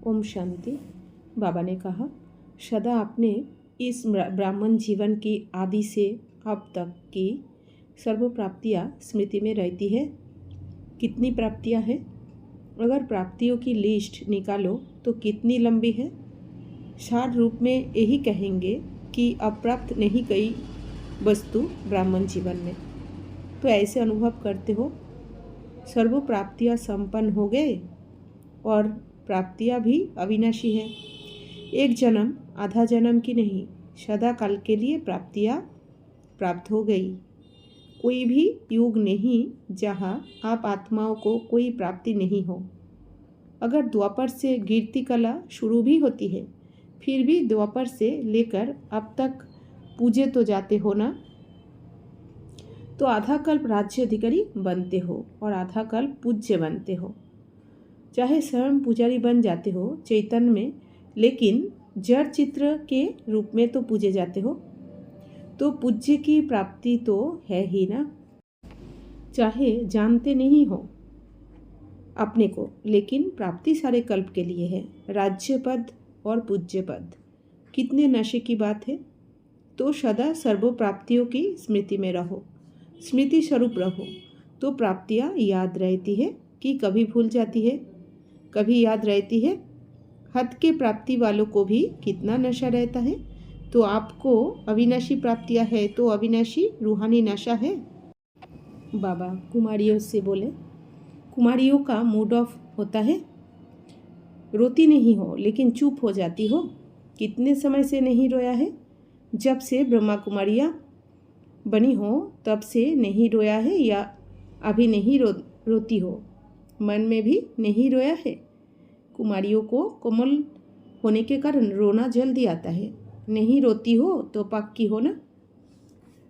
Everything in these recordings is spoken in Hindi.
ओम शांति। बाबा ने कहा, सदा आपने इस ब्राह्मण जीवन की आदि से अब तक की सर्व प्राप्तियाँ स्मृति में रहती है। कितनी प्राप्तियाँ हैं? अगर प्राप्तियों की लिस्ट निकालो तो कितनी लंबी है। सार रूप में यही कहेंगे कि अप्राप्त नहीं गई वस्तु ब्राह्मण जीवन में। तो ऐसे अनुभव करते हो सर्व प्राप्तियाँ संपन्न हो गए और प्राप्तियाँ भी अविनाशी है। एक जन्म आधा जन्म की नहीं, सदा काल के लिए प्राप्तियाँ प्राप्त हो गई। कोई भी युग नहीं जहाँ आप आत्माओं को कोई प्राप्ति नहीं हो। अगर द्वापर से गिरती कला शुरू भी होती है, फिर भी द्वापर से लेकर अब तक पूजे तो जाते हो ना। तो आधा कल्प राज्य अधिकारी बनते हो और आधा कल्प पूज्य बनते हो। चाहे स्वयं पुजारी बन जाते हो चैतन्य में, लेकिन जड़ चित्र के रूप में तो पूजे जाते हो। तो पूज्य की प्राप्ति तो है ही ना। चाहे जानते नहीं हो अपने को, लेकिन प्राप्ति सारे कल्प के लिए है। राज्य पद और पूज्य पद कितने नशे की बात है। तो सदा सर्व प्राप्तियों की स्मृति में रहो, स्मृति स्वरूप रहो। तो प्राप्तियाँ याद रहती है कि कभी भूल जाती है, कभी याद रहती है। हद के प्राप्ति वालों को भी कितना नशा रहता है। तो आपको अविनाशी प्राप्तियाँ है तो अविनाशी रूहानी नशा है। बाबा कुमारियों से बोले, कुमारियों का मूड ऑफ होता है। रोती नहीं हो लेकिन चुप हो जाती हो। कितने समय से नहीं रोया है? जब से ब्रह्मा कुमारियाँ बनी हो तब से नहीं रोया है, या अभी नहीं रोती हो? मन में भी नहीं रोया है। कुमारियों को कोमल होने के कारण रोना जल्दी आता है। नहीं रोती हो तो पक्की हो ना।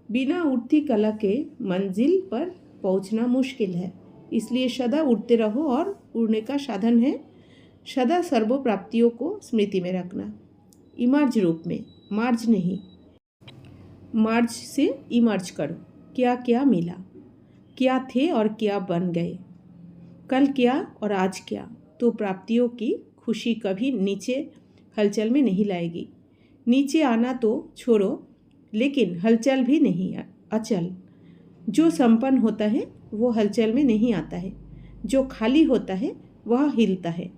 बिना उठती कला के मंजिल पर पहुंचना मुश्किल है, इसलिए सदा उड़ते रहो। और उड़ने का साधन है सदा सर्व प्राप्तियों को स्मृति में रखना। इमर्ज रूप में, मार्ज नहीं। मार्ज से इमर्ज करो। क्या क्या मिला, क्या थे और क्या बन गए, कल क्या और आज क्या। तो प्राप्तियों की खुशी कभी नीचे हलचल में नहीं लाएगी। नीचे आना तो छोड़ो, लेकिन हलचल भी नहीं अचल। जो संपन्न होता है वो हलचल में नहीं आता है। जो खाली होता है वह हिलता है।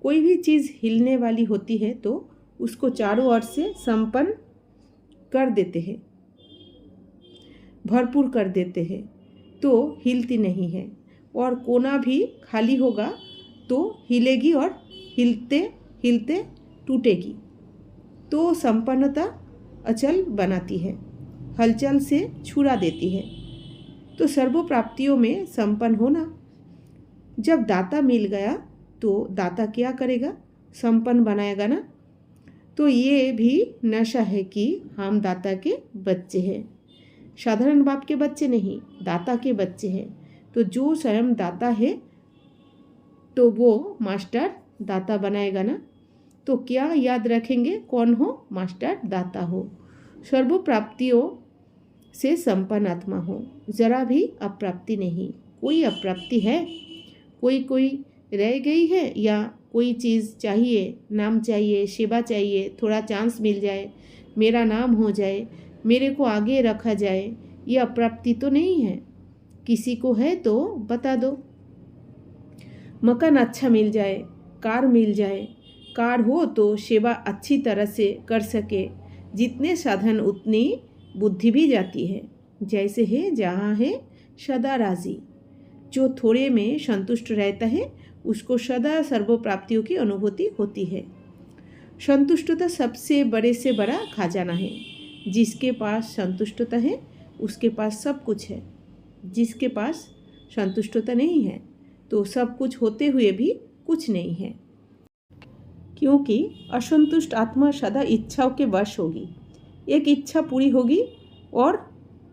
कोई भी चीज़ हिलने वाली होती है तो उसको चारों ओर से संपन्न कर देते हैं, भरपूर कर देते हैं, तो हिलती नहीं है। और कोना भी खाली होगा तो हिलेगी और हिलते हिलते टूटेगी। तो संपन्नता अचल बनाती है, हलचल से छुड़ा देती है। तो सर्व प्राप्तियों में संपन्न होना। जब दाता मिल गया तो दाता क्या करेगा? संपन्न बनाएगा ना। तो ये भी नशा है कि हम दाता के बच्चे हैं। साधारण बाप के बच्चे नहीं, दाता के बच्चे हैं। तो जो स्वयं दाता है तो वो मास्टर दाता बनाएगा ना। तो क्या याद रखेंगे? कौन हो? मास्टर दाता हो। सर्व प्राप्तियों से संपन्न आत्मा हो। जरा भी अप्राप्ति नहीं। कोई अप्राप्ति है? कोई रह गई है? या कोई चीज़ चाहिए, नाम चाहिए, सेवा चाहिए, थोड़ा चांस मिल जाए, मेरा नाम हो जाए, मेरे को आगे रखा जाए, ये अप्राप्ति तो नहीं है। किसी को है तो बता दो। मकान अच्छा मिल जाए, कार मिल जाए, कार हो तो सेवा अच्छी तरह से कर सके। जितने साधन उतनी बुद्धि भी जाती है। जैसे है जहाँ है सदा राजी। जो थोड़े में संतुष्ट रहता है उसको सदा सर्व प्राप्तियों की अनुभूति होती है। संतुष्टता सबसे बड़े से बड़ा खजाना है। जिसके पास संतुष्टता है उसके पास सब कुछ है। जिसके पास संतुष्टता नहीं है तो सब कुछ होते हुए भी कुछ नहीं है। क्योंकि असंतुष्ट आत्मा सदा इच्छाओं के वश होगी। एक इच्छा पूरी होगी और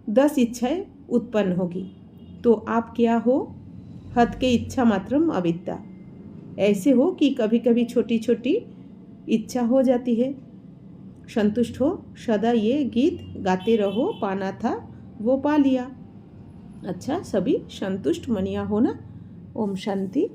10 इच्छाएं उत्पन्न होगी। तो आप क्या हो? हद के इच्छा मात्रम अविद्या। ऐसे हो कि कभी कभी छोटी छोटी इच्छा हो जाती है। संतुष्ट हो, सदा ये गीत गाते रहो, पाना था वो पा लिया। अच्छा, सभी संतुष्ट मनिया हो ना। ओम शांति।